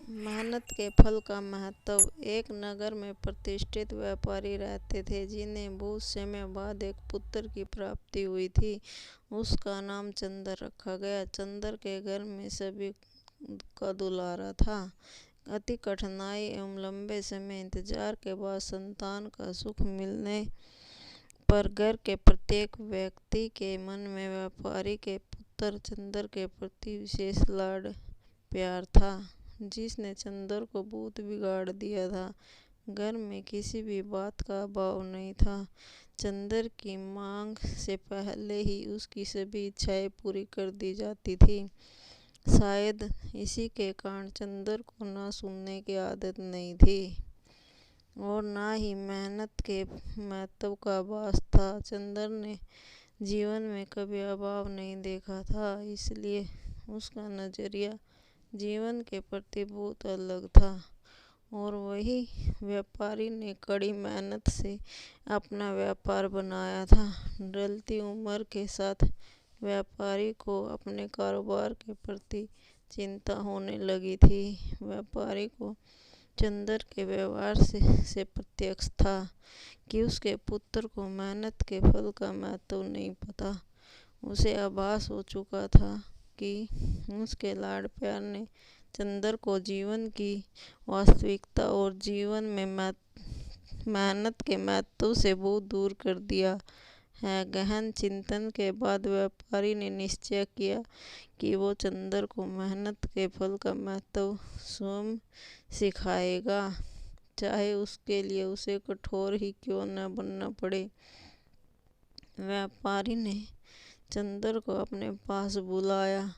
मेहनत के फल का महत्व। एक नगर में प्रतिष्ठित व्यापारी रहते थे जिन्हें बहुत समय बाद एक पुत्र की प्राप्ति हुई थी। उसका नाम चंदर रखा गया। चंदर के घर में सभी का दुलारा था। अति कठिनाई एवं लंबे समय इंतजार के बाद संतान का सुख मिलने पर घर के प्रत्येक व्यक्ति के मन में व्यापारी के पुत्र चंदर के प्रति विशेष लाड प्यार था, जिसने चंदर को बहुत बिगाड़ दिया था। घर में किसी भी बात का अभाव नहीं था। चंदर की मांग से पहले ही उसकी सभी इच्छाएं पूरी कर दी जाती थी। शायद इसी के कारण चंदर को ना सुनने की आदत नहीं थी और ना ही मेहनत के महत्व का आभास था। चंदर ने जीवन में कभी अभाव नहीं देखा था, इसलिए उसका नजरिया जीवन के प्रति बहुत अलग था। और वही व्यापारी ने कड़ी मेहनत से अपना व्यापार बनाया था। ढलती उम्र के साथ व्यापारी को अपने कारोबार के प्रति चिंता होने लगी थी। व्यापारी को चंदर के व्यवहार से प्रत्यक्ष था कि उसके पुत्र को मेहनत के फल का महत्व नहीं पता। उसे आभास हो चुका था कि उसके लाड प्यार ने चंदर को जीवन की वास्तविकता और जीवन में मेहनत के महत्व से बहुत दूर कर दिया है। गहन चिंतन के बाद व्यापारी ने निश्चय किया कि वो चंदर को मेहनत के फल का महत्व स्वयं सिखाएगा, चाहे उसके लिए उसे कठोर ही क्यों न बनना पड़े। व्यापारी ने चंदर को अपने पास बुलाया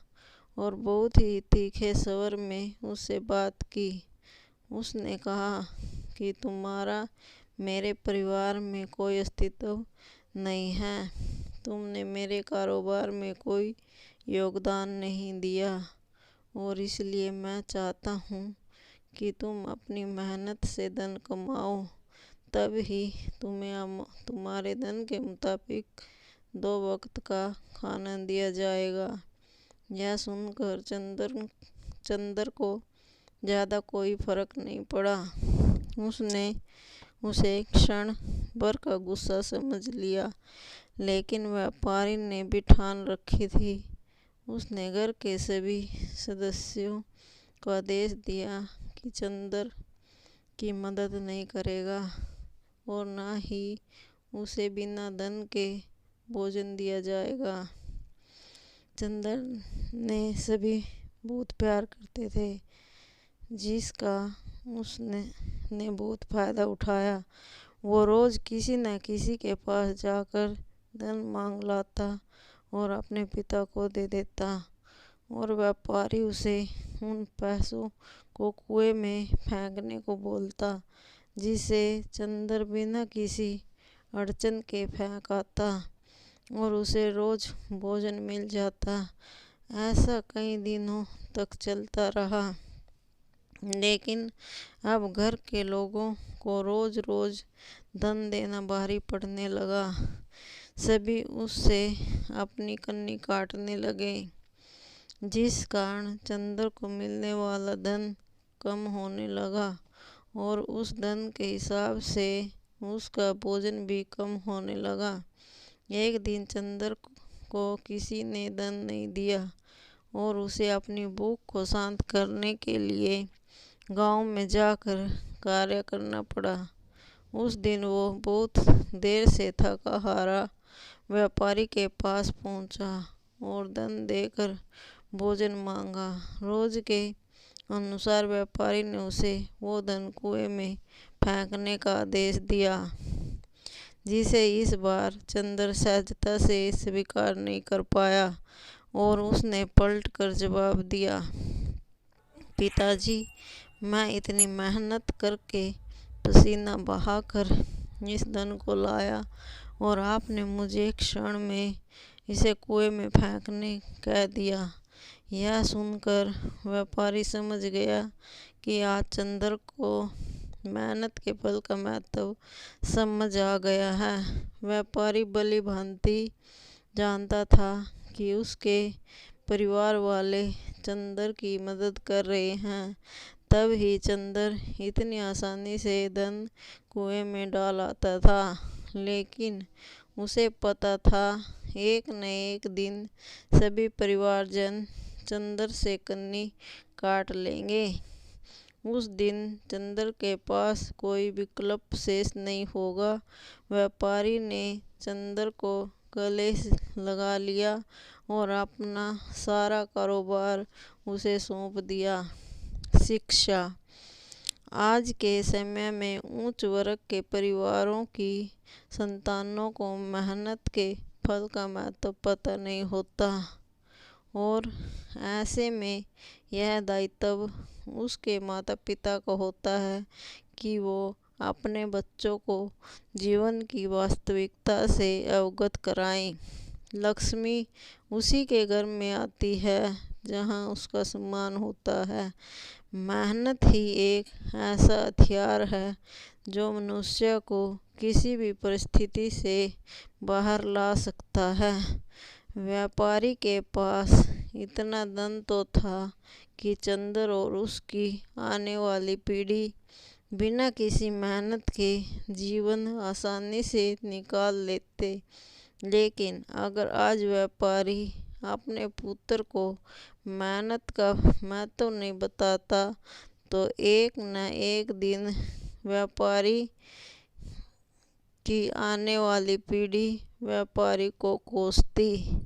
और बहुत ही तीखे स्वर में उससे बात की। उसने कहा कि तुम्हारा मेरे परिवार में कोई अस्तित्व नहीं है। तुमने मेरे कारोबार में कोई योगदान नहीं दिया और इसलिए मैं चाहता हूँ कि तुम अपनी मेहनत से धन कमाओ, तब ही तुम्हें तुम्हारे धन के मुताबिक 2 वक्त का खाना दिया जाएगा। यह सुनकर चंदर को ज़्यादा कोई फर्क नहीं पड़ा। उसने उसे क्षण भर का गुस्सा समझ लिया, लेकिन व्यापारी ने भी ठान रखी थी। उसने घर के सभी सदस्यों को आदेश दिया कि चंदर की मदद नहीं करेगा और ना ही उसे बिना धन के भोजन दिया जाएगा। चंदर ने सभी बहुत प्यार करते थे, जिसका उसने बहुत फायदा उठाया। वो रोज किसी न किसी के पास जाकर धन मांग लाता और अपने पिता को दे देता और व्यापारी उसे उन पैसों को कुएं में फेंकने को बोलता, जिसे चंदर बिना किसी अड़चन के फेंक आता और उसे रोज भोजन मिल जाता। ऐसा कई दिनों तक चलता रहा, लेकिन अब घर के लोगों को रोज रोज धन देना भारी पड़ने लगा। सभी उससे अपनी कन्नी काटने लगे, जिस कारण चंदर को मिलने वाला धन कम होने लगा और उस धन के हिसाब से उसका भोजन भी कम होने लगा। एक दिन चंदर को किसी ने धन नहीं दिया और उसे अपनी भूख को शांत करने के लिए गांव में जाकर कार्य करना पड़ा। उस दिन वो बहुत देर से थका हारा व्यापारी के पास पहुंचा और धन देकर भोजन मांगा। रोज के अनुसार व्यापारी ने उसे वो धन कुएं में फेंकने का आदेश दिया, जिसे इस बार चंदर सहजता से स्वीकार नहीं कर पाया और उसने पलट कर जवाब दिया, पिताजी, मैं इतनी मेहनत करके पसीना बहाकर इस धन को लाया और आपने मुझे एक क्षण में इसे कुएं में फेंकने कह दिया। यह सुनकर व्यापारी समझ गया कि आज चंदर को मेहनत के फल का महत्व समझ आ गया है। व्यापारी भली भांति जानता था कि उसके परिवार वाले चंदर की मदद कर रहे हैं, तब ही चंदर इतनी आसानी से धन कुएं में डाल आता था, लेकिन उसे पता था एक न एक दिन सभी परिवारजन चंदर से कन्नी काट लेंगे। उस दिन चंदर के पास कोई विकल्प शेष नहीं होगा। व्यापारी ने चंदर को गले लगा लिया और अपना सारा कारोबार उसे सौंप दिया। शिक्षा। आज के समय में उच्च वर्ग के परिवारों की संतानों को मेहनत के फल का महत्व पता नहीं होता, और ऐसे में यह दायित्व उसके माता पिता का होता है कि वो अपने बच्चों को जीवन की वास्तविकता से अवगत कराएं। लक्ष्मी उसी के घर में आती है जहां उसका सम्मान होता है। मेहनत ही एक ऐसा हथियार है जो मनुष्य को किसी भी परिस्थिति से बाहर ला सकता है। व्यापारी के पास इतना धन तो था कि चंदर और उसकी आने वाली पीढ़ी बिना किसी मेहनत के जीवन आसानी से निकाल लेते, लेकिन अगर आज व्यापारी अपने पुत्र को मेहनत का महत्व नहीं बताता तो एक न एक दिन व्यापारी की आने वाली पीढ़ी व्यापारी को कोसती।